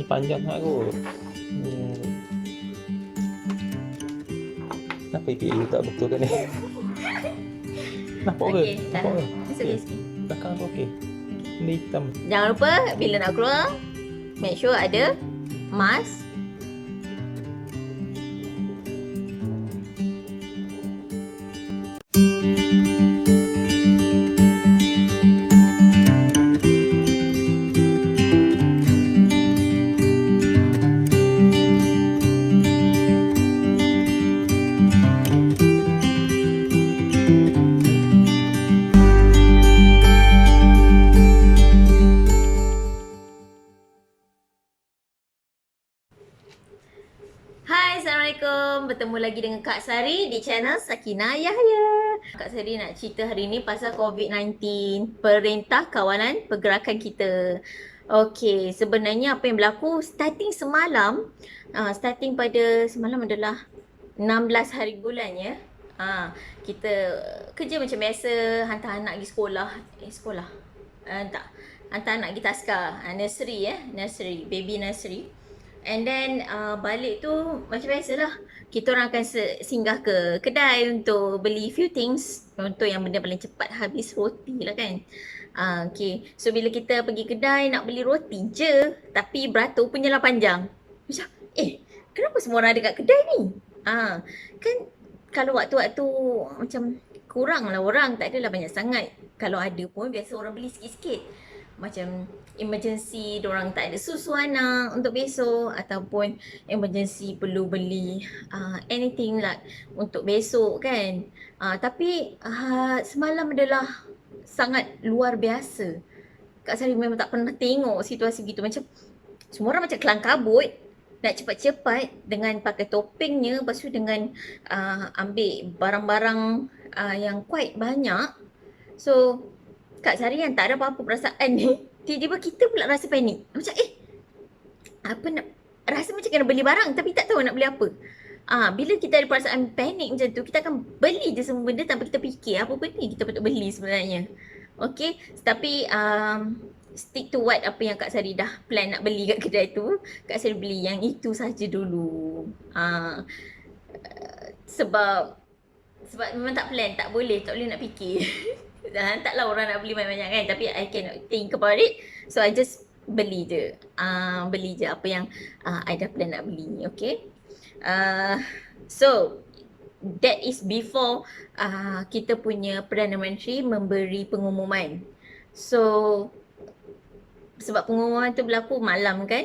Panjang sangat kot. Kenapa IPA you tak betul kan ni? Nampak ke? Okey, dah. Nampak ke? Okey, sikit. Belakang tu okey. Benda hitam. Jangan lupa bila nak keluar, make sure ada mask. Hai, Assalamualaikum. Bertemu lagi dengan Kak Sari di channel Sakinah Yahya. Kak Sari nak cerita hari ni pasal COVID-19, Perintah Kawalan Pergerakan kita. Okey, sebenarnya apa yang berlaku starting semalam, starting pada semalam adalah 16 hari bulan ya. Kita kerja macam biasa, hantar anak pergi sekolah. Sekolah? Tak. Hantar anak pergi taska, nursery nursery, baby nursery. And then balik tu macam biasalah, kita orang akan singgah ke kedai untuk beli few things. Contoh yang benda paling cepat habis roti lah kan. Okay, so bila kita pergi kedai nak beli roti je, tapi beratur punya lah panjang. Macam kenapa semua orang ada kat kedai ni? Kan kalau waktu-waktu macam kurang lah orang, tak adalah banyak sangat. Kalau ada pun biasa orang beli sikit-sikit. Macam emergency, diorang tak ada susu anak untuk besok, ataupun emergency perlu beli anything like untuk besok kan. Tapi semalam adalah sangat luar biasa. Kak Sari memang tak pernah tengok situasi begitu. Macam semua orang macam kelang kabut, nak cepat-cepat dengan pakai topengnya, lepas tu dengan ambil barang-barang yang quite banyak. So Kak Sari yang tak ada apa-apa perasaan ni, tiba-tiba kita pula rasa panik. Macam rasa macam kena beli barang tapi tak tahu nak beli apa. Bila kita ada perasaan panik macam tu, kita akan beli je semua benda tanpa kita fikir apa benda kita patut beli sebenarnya. Okay, tapi stick to what apa yang Kak Sari dah plan nak beli kat kedai tu. Kak Sari beli yang itu saja dulu. Sebab memang tak plan, tak boleh nak fikir. Taklah orang nak beli banyak-banyak kan, tapi I cannot think about it, so I just beli je apa yang I dah plan nak beli. Okay, so that is before kita punya Perdana Menteri memberi pengumuman. So sebab pengumuman tu berlaku malam kan,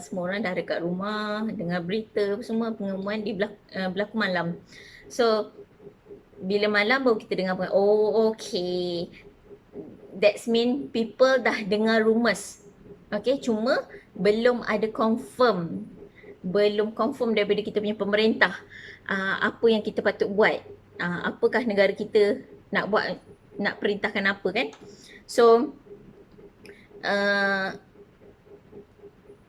semua orang dah dekat rumah dengar berita, semua pengumuman berlaku malam. So bila malam baru kita dengar, okay, that's mean people dah dengar rumours. Okay, cuma belum ada confirm daripada kita punya pemerintah apa yang kita patut buat, apakah negara kita nak buat, nak perintahkan apa kan. So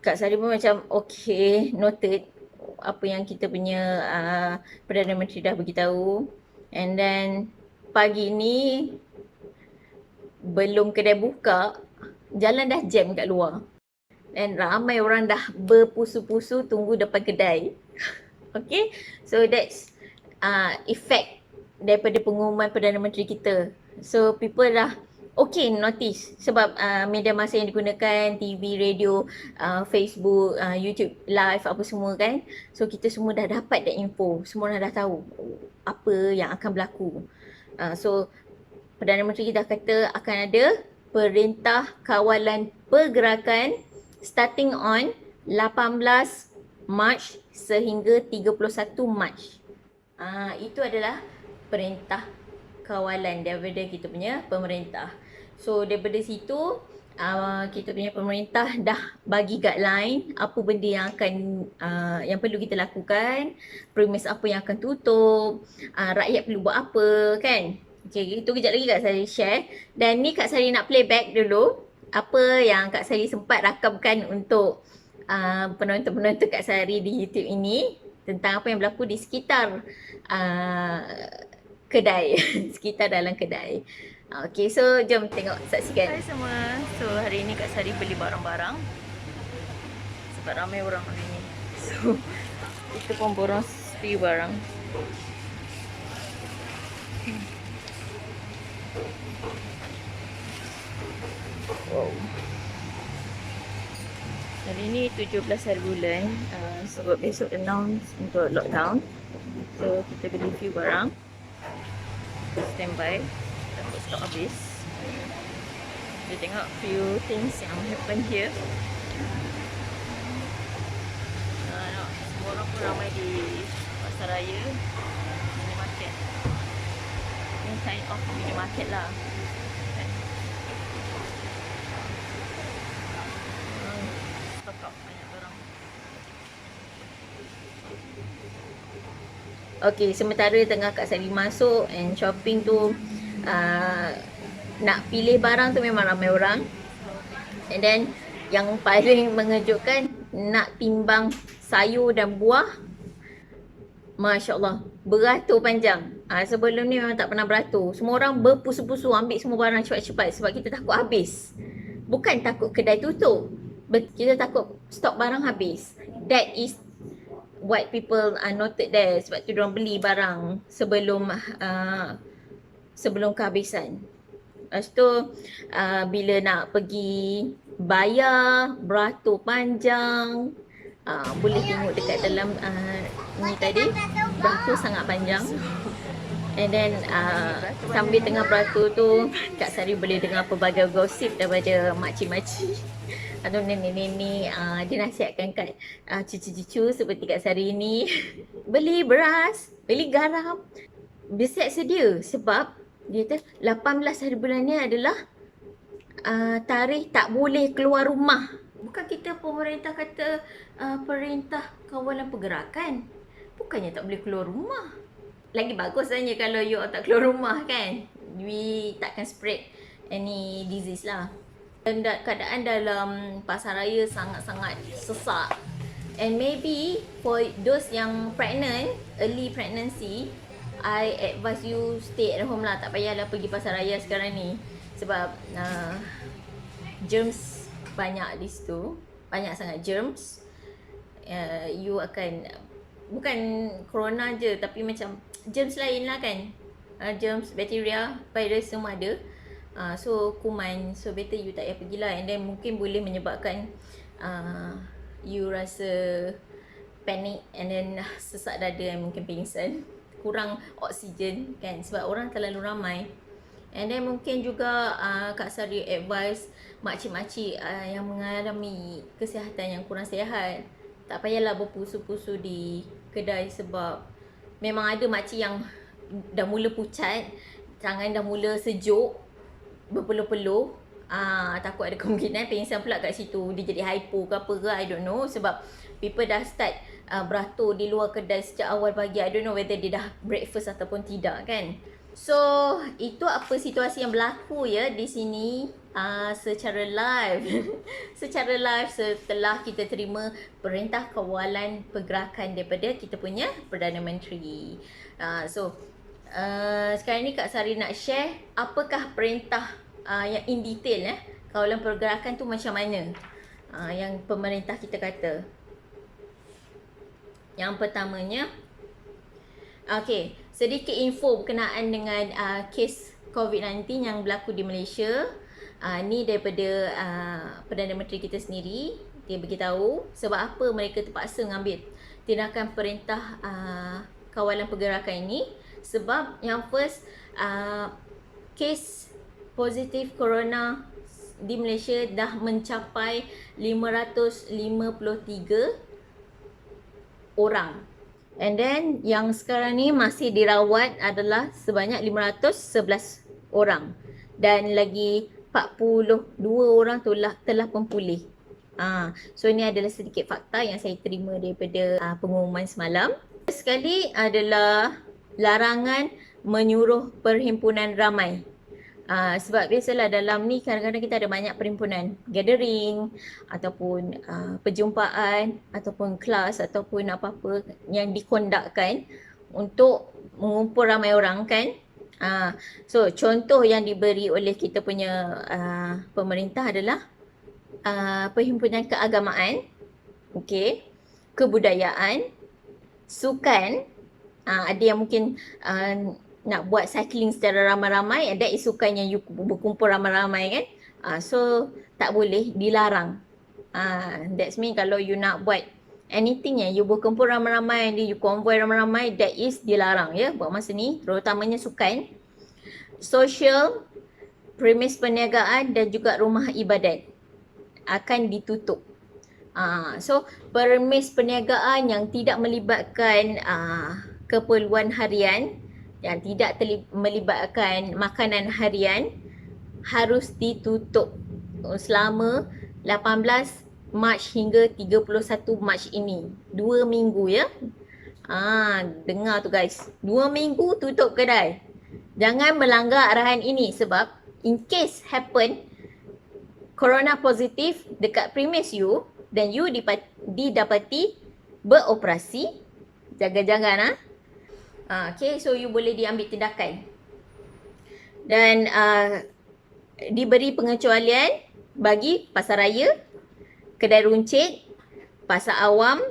Kak Sari pun macam okay, noted apa yang kita punya Perdana Menteri dah beritahu. And then pagi ni belum kedai buka, jalan dah jam kat luar. Dan ramai orang dah berpusu-pusu tunggu depan kedai. Okay, so that's effect daripada pengumuman Perdana Menteri kita. So people dah okay notice, sebab media masa yang digunakan, TV, radio, Facebook, YouTube live apa semua kan. So kita semua dah dapat that info, semua orang dah tahu apa yang akan berlaku. So Perdana Menteri kita kata akan ada Perintah Kawalan Pergerakan starting on 18 Mac sehingga 31 Mac. Itu adalah perintah kawalan daripada kita punya pemerintah. So daripada situ kita punya pemerintah dah bagi guideline apa benda yang akan yang perlu kita lakukan, premis apa yang akan tutup, rakyat perlu buat apa kan. Okay, itu kejap lagi Kak Sari share. Dan ni Kak Sari nak playback dulu apa yang Kak Sari sempat rakamkan untuk penonton-penonton Kak Sari di YouTube ini tentang apa yang berlaku di sekitar kedai, sekitar dalam kedai. Okay, so jom tengok, saksikan. Hai semua, so hari ni Kak Sari beli barang-barang. sebab ramai orang hari ni. So kita pun borong few barang. Wow. Hari ni 17 hari bulan, sebab besok announce untuk lockdown. So kita beli few barang, standby, takut stok habis. Kita tengok few things yang happen here. Nampak, semua orang pun ramai di pasar raya, mini market. Ini kind of mini market lah. Stock up banyak barang. Okay, sementara tengah Kak Sari masuk and shopping tu, nak pilih barang tu memang ramai orang. And then yang paling mengejutkan, nak timbang sayur dan buah, Masya Allah, beratur panjang. Sebelum ni memang tak pernah beratur. Semua orang berpusu-pusu ambil semua barang cepat-cepat sebab kita takut habis. Bukan takut kedai tutup, kita takut stok barang habis. That is what people noted there. Sebab tu diorang beli barang sebelum sebelum kehabisan. Lepas tu bila nak pergi bayar, beratur panjang, boleh tengok dekat dalam ni tadi, beratur sangat panjang. And then sambil tengah beratur tu, Kak Sari boleh dengar pelbagai gosip daripada makcik-makcik atau nenek-nenek. Dia nasihatkan kat cucu-cucu seperti Kak Sari ni, beli beras, beli garam, bersiap sedia. Sebab dia kata 18 hari bulan ni adalah tarikh tak boleh keluar rumah. Bukan kita pemerintah kata perintah kawalan pergerakan, bukannya tak boleh keluar rumah. Lagi bagus sebenarnya kalau you tak keluar rumah kan, we takkan spread any disease lah. Dan keadaan dalam pasar raya sangat-sangat sesak. And maybe for those yang pregnant, early pregnancy, I advise you stay at home lah. Tak payahlah pergi pasar raya sekarang ni. Sebab germs banyak di situ. Banyak sangat germs. You akan, bukan corona je, tapi macam germs lain lah kan. Germs, bakteria, virus semua ada. So kuman. So better you tak payah pergilah. And then mungkin boleh menyebabkan you rasa panik. And then sesak dada and mungkin pingsan. Kurang oksigen kan, sebab orang terlalu ramai. And then mungkin juga Kak Sari advise makcik-makcik yang mengalami kesihatan yang kurang sihat, tak payahlah berpusu-pusu di kedai. Sebab memang ada makcik yang dah mula pucat, tangan dah mula sejuk, berpeluh-peluh, takut ada kemungkinan pingsan pula kat situ. Dia jadi hypo ke apa ke, I don't know. Sebab people dah start beratur di luar kedai sejak awal pagi. I don't know whether dia dah breakfast ataupun tidak kan. So itu apa situasi yang berlaku ya di sini secara live. Secara live setelah kita terima perintah kawalan pergerakan daripada kita punya Perdana Menteri. Sekarang ni Kak Sari nak share apakah perintah yang in detail kawalan pergerakan tu macam mana, yang pemerintah kita kata. Yang pertamanya, okey, sedikit info berkenaan dengan kes COVID-19 yang berlaku di Malaysia. Ni daripada Perdana Menteri kita sendiri. Dia beritahu sebab apa mereka terpaksa mengambil tindakan perintah kawalan pergerakan ini. Sebab yang first, kes positif corona di Malaysia dah mencapai 553 orang. And then yang sekarang ni masih dirawat adalah sebanyak 511 orang. Dan lagi 42 orang telah pun pulih. So ini adalah sedikit fakta yang saya terima daripada pengumuman semalam. Sekali adalah larangan menyuruh perhimpunan ramai. Sebab biasalah dalam ni kadang-kadang kita ada banyak perhimpunan, gathering ataupun perjumpaan ataupun kelas ataupun apa-apa yang dikondakkan untuk mengumpul ramai orang kan. So contoh yang diberi oleh kita punya pemerintah adalah perhimpunan keagamaan okey, kebudayaan, sukan, ada yang mungkin nak buat cycling secara ramai-ramai, that is sukan yang you berkumpul ramai-ramai kan. So tak boleh, dilarang. That's mean kalau you nak buat anything yang you berkumpul ramai-ramai, you convoy ramai-ramai, that is dilarang ya buat masa ni, terutamanya sukan. Social, premis perniagaan dan juga rumah ibadat akan ditutup. So premis perniagaan yang tidak melibatkan keperluan harian, yang tidak melibatkan makanan harian harus ditutup selama 18 Mac hingga 31 Mac ini. 2 minggu ya. Dengar tu guys. 2 minggu tutup kedai. Jangan melanggar arahan ini sebab in case happen corona positif dekat premis you dan you didapati beroperasi, jaga-jaga okay, so you boleh diambil tindakan. Dan diberi pengecualian bagi pasar raya, kedai runcit, pasar awam,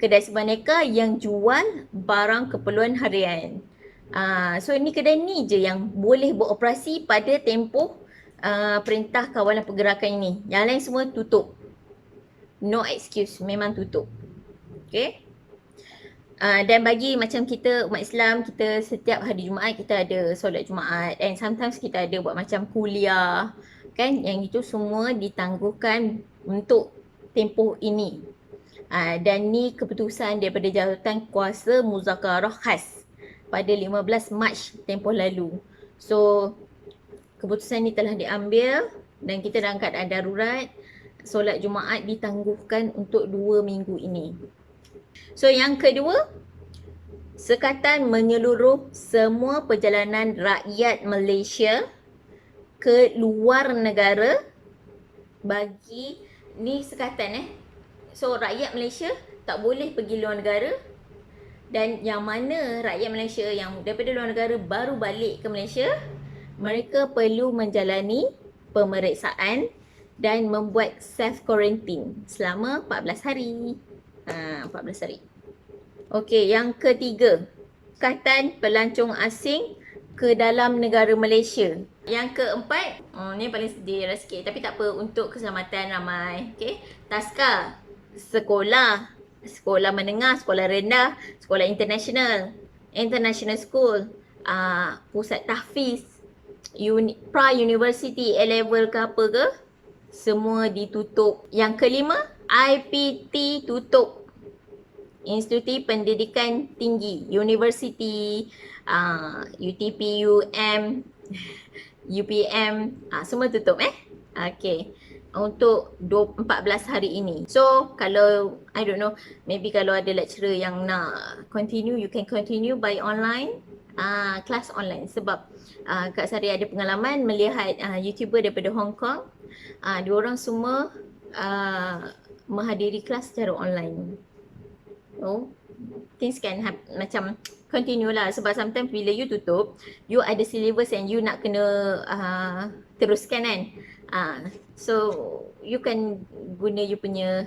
kedai sebaneka yang jual barang keperluan harian. So ni kedai ni je yang boleh beroperasi pada tempoh perintah kawalan pergerakan ini. Yang lain semua tutup. No excuse, memang tutup. Okay. Dan bagi macam kita umat Islam, kita setiap hari Jumaat kita ada solat Jumaat, and sometimes kita ada buat macam kuliah kan, yang itu semua ditangguhkan untuk tempoh ini. Dan ni keputusan daripada Jawatan Kuasa Muzakarah Khas pada 15 Mac tempoh lalu. So keputusan ni telah diambil dan kita dalam keadaan darurat. Solat Jumaat ditangguhkan untuk 2 minggu ini. So yang kedua, sekatan menyeluruh semua perjalanan rakyat Malaysia ke luar negara bagi ni sekatan So rakyat Malaysia tak boleh pergi luar negara, dan yang mana rakyat Malaysia yang daripada luar negara baru balik ke Malaysia, mereka perlu menjalani pemeriksaan dan membuat self quarantine selama 14 hari. 14 hari. Okey, yang ketiga, sekatan pelancong asing ke dalam negara Malaysia. Yang keempat, ni paling sedih lah sikit, tapi tak apa, untuk keselamatan ramai. Okey, taska, sekolah, sekolah menengah, sekolah rendah, sekolah international, international school, pusat tahfiz, pra-university, A-level ke apa ke, semua ditutup. Yang kelima, IPT tutup. Institusi Pendidikan Tinggi, Universiti, UTP, UM, UPM, semua tutup Okay. Untuk 14 hari ini. So kalau I don't know, maybe kalau ada lecturer yang nak continue, you can continue by online, kelas online. Sebab Kak Sari ada pengalaman melihat YouTuber daripada Hong Kong. Diorang semua menghadiri kelas secara online. So things can macam continue lah. Sebab sometimes bila you tutup, you ada syllabus yang you nak kena teruskan kan. So you can guna you punya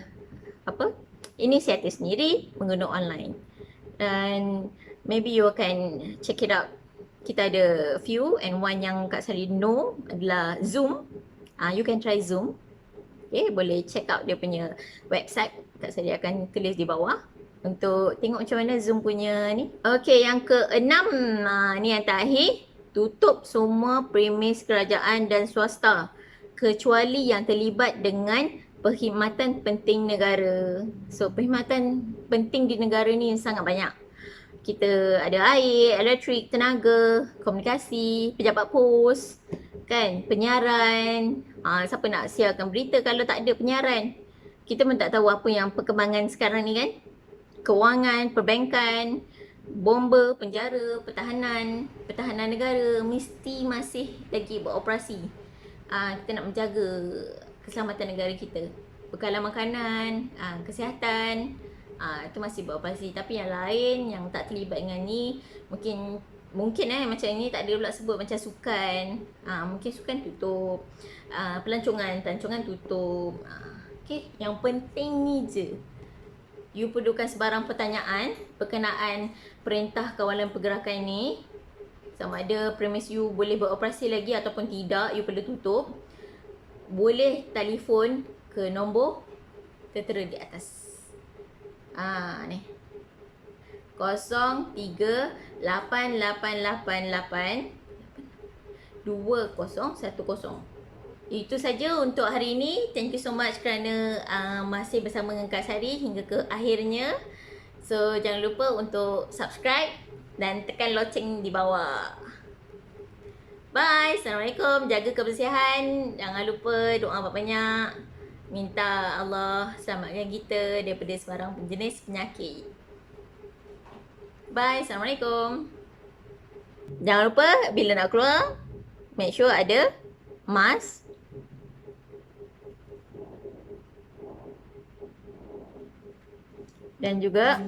inisiatif sendiri mengguna online. Dan maybe you can check it out. Kita ada few, and one yang Kak Sari know adalah Zoom. You can try Zoom. Okay, boleh check out dia punya website. Kak Sari akan tulis di bawah untuk tengok macam mana Zoom punya ni. Okay, yang keenam, ni yang terakhir. Tutup semua premis kerajaan dan swasta kecuali yang terlibat dengan perkhidmatan penting negara. So perkhidmatan penting di negara ni sangat banyak. Kita ada air, elektrik, tenaga, komunikasi, pejabat pos, kan, penyiaran. Siapa nak siarkan berita kalau tak ada penyiaran? Kita pun tak tahu apa yang perkembangan sekarang ni kan. Kewangan, perbankan, bomba, penjara, pertahanan negara mesti masih lagi beroperasi. Kita nak menjaga keselamatan negara kita. Bekalan makanan, kesihatan, itu masih beroperasi. Tapi yang lain yang tak terlibat dengan ni, mungkin macam ni tak ada pula sebut macam sukan. Mungkin sukan tutup. Pelancongan tutup. Okay, yang penting ni je. you perlukan sebarang pertanyaan berkenaan perintah kawalan pergerakan ini, sama ada premis you boleh beroperasi lagi ataupun tidak, you perlu tutup, boleh telefon ke nombor tertera di atas. Ni 0388882010. Itu saja untuk hari ini. Thank you so much kerana masih bersama dengan Kak Sari hingga ke akhirnya. So jangan lupa untuk subscribe dan tekan loceng di bawah. Bye. Assalamualaikum. Jaga kebersihan. Jangan lupa doa banyak-banyak. Minta Allah selamatkan kita daripada sebarang jenis penyakit. Bye. Assalamualaikum. Jangan lupa bila nak keluar, make sure ada mask. Dan juga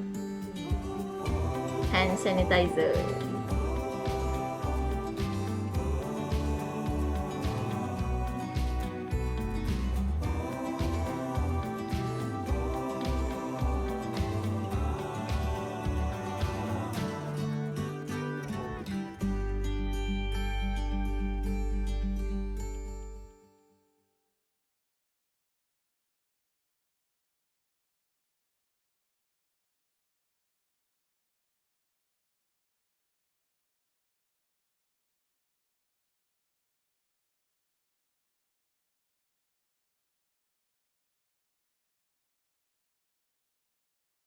hand sanitizer.